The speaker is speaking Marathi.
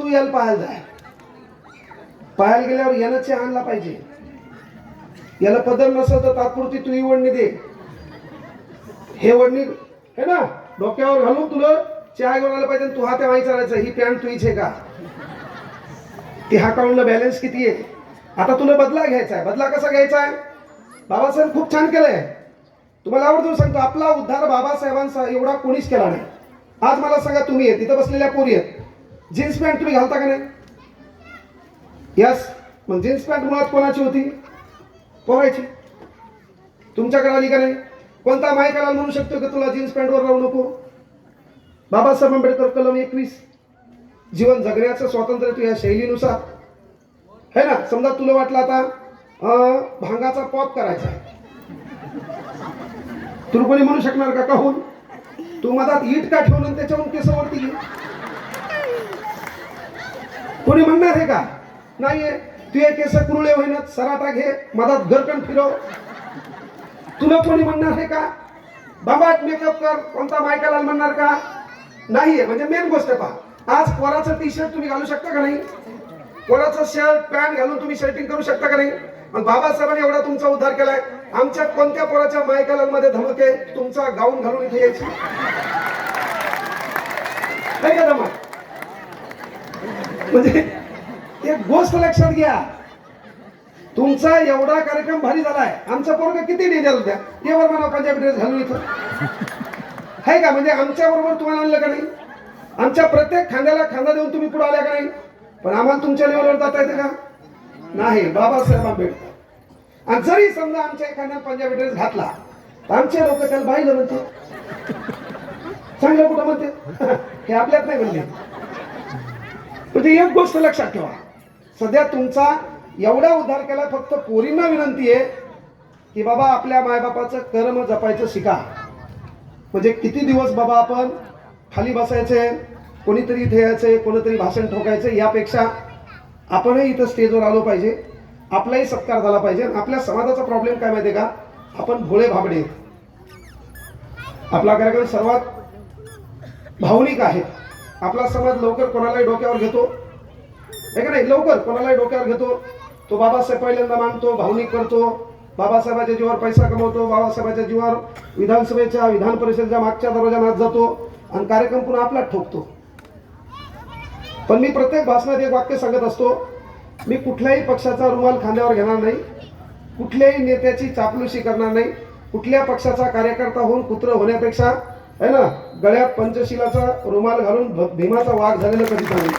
तू याला पाहायला जाय. पाहायला गेल्यावर यानं चहा आणला पाहिजे. याला पदर नसेल तर तात्पुरती तू ही वडणी दे. हे वडणी है ना डोक्यावर घालून तुला चहा घेऊन आला पाहिजे. तू हा तेव्हा विचारायचं ही पॅन्ट तुझीच आहे का, ती हा अकाउंटला बॅलन्स किती आहे. आता तुला बदला घ्यायचा आहे. बदला कसा घ्यायचा आहे. बाबासाहेब खूप छान केलंय. तुम्हाला आवडून सांगतो आपला उद्धार बाबासाहेबांचा एवढा कोणीच केला नाही. आज मला सांगा तुम्ही आहे तिथं बसलेल्या पोरी आहेत जीन्स पॅन्ट तुम्ही घालता का नाही. यस मग जीन्स पॅन्ट मुळात कोणाची होती पोरायची. तुमच्याकडे आली का नाही. कोणता मायकाला म्हणू शकतो की तुला जीन्स पॅन्टवर राहू नको. बाबासाहेब आंबेडकर कलम 21 जीवन जगण्याचं स्वातंत्र्य तू या शैलीनुसार है ना. समजा तुला वाटलं आता भांगाचा पॉप करायचा आहे. तुला कोणी म्हणू शकणार का काहून. तू मधात ईट का ठेवून त्याच्यावरून केसावरती घे. कोणी म्हणणार आहे का नाहीये. तू हे केस कुरळे होईनात सराटा घे मधात घरकन फिरव. तुला कोणी म्हणणार आहे का. बाबाट मेकअप कर कोणता मायकाला म्हणणार का नाहीये. म्हणजे मेन गोष्ट पहा आज पोराचं टी शर्ट तुम्ही घालू शकता का नाही. पोराचं शर्ट पॅन्ट घालून तुम्ही शर्टिंग करू शकता का नाही. पण बाबासाहेबांनी एवढा तुमचा उद्धार केलाय. आमच्या कोणत्या पोराच्या मायकालांमध्ये धमक आहे तुमचा गाऊन घालून इथे यायची नाही का धमक. म्हणजे एक गोष्ट लक्षात घ्या तुमचा एवढा कार्यक्रम भारी झालाय. आमचा पोरगा किती डेंजर होत्या यावर मला पंजाबी ड्रेस घालून इथं आहे का. म्हणजे आमच्या बरोबर तुम्हाला आणलं का नाही. आमच्या प्रत्येक खांद्याला खांदा देऊन तुम्ही पुढे आल्या का नाही. पण आम्हाला तुमच्या लेवलवर जाता येते का नाही. बाबासाहेब आंबेडकर आणि जरी समजा आमच्या एखाद्या पंजाबी ड्रेस घातला तर आमचे लोक त्याला बाईला म्हणते चांगलं कुठं म्हणते हे आपल्यात नाही म्हणले. म्हणजे एक गोष्ट लक्षात ठेवा सध्या तुमचा एवढा उद्धार केला. फक्त पोरींना विनंती आहे की बाबा आपल्या मायबापाचं कर्म जपायचं शिका. म्हणजे किती दिवस बाबा आपण खाली बसायचे कोणीतरी इथे यायचे कोणीतरी भाषण ठोकायचं यापेक्षा आपणही इथं स्टेजवर आलो पाहिजे. आपलाही सत्कार झाला पाहिजे. आपल्या समाजाचा प्रॉब्लेम काय माहिती आहे का आपण भोळे भाबडे. आपला कार्यक्रम सर्वात भावनिक आहे. आपला समाज लवकर कोणालाही डोक्यावर घेतो आहे का नाही. लवकर कोणालाही डोक्यावर घेतो. तो बाबासाहेब पहिल्यांदा मानतो भावनिक करतो. बाबासाहेबाच्या जीवावर पैसा कमवतो. बाबासाहेबाच्या जीवावर विधानसभेच्या विधान परिषदेच्या मागच्या दरवाजात जातो आणि कार्यक्रम पुन्हा आपलाच ठोकतो. पण मी प्रत्येक भाषणात एक वाक्य सांगत असतो मी कुठल्याही पक्षाचा रुमाल खांद्यावर घेणार नाही. कुठल्याही नेत्याची चापलुसी करणार नाही. कुठल्या पक्षाचा कार्यकर्ता होऊन कुत्र होण्यापेक्षा है ना गळ्यात पंचशिलाचा रुमाल घालून भीमाचा वाघ झालेला कधी सांगेल.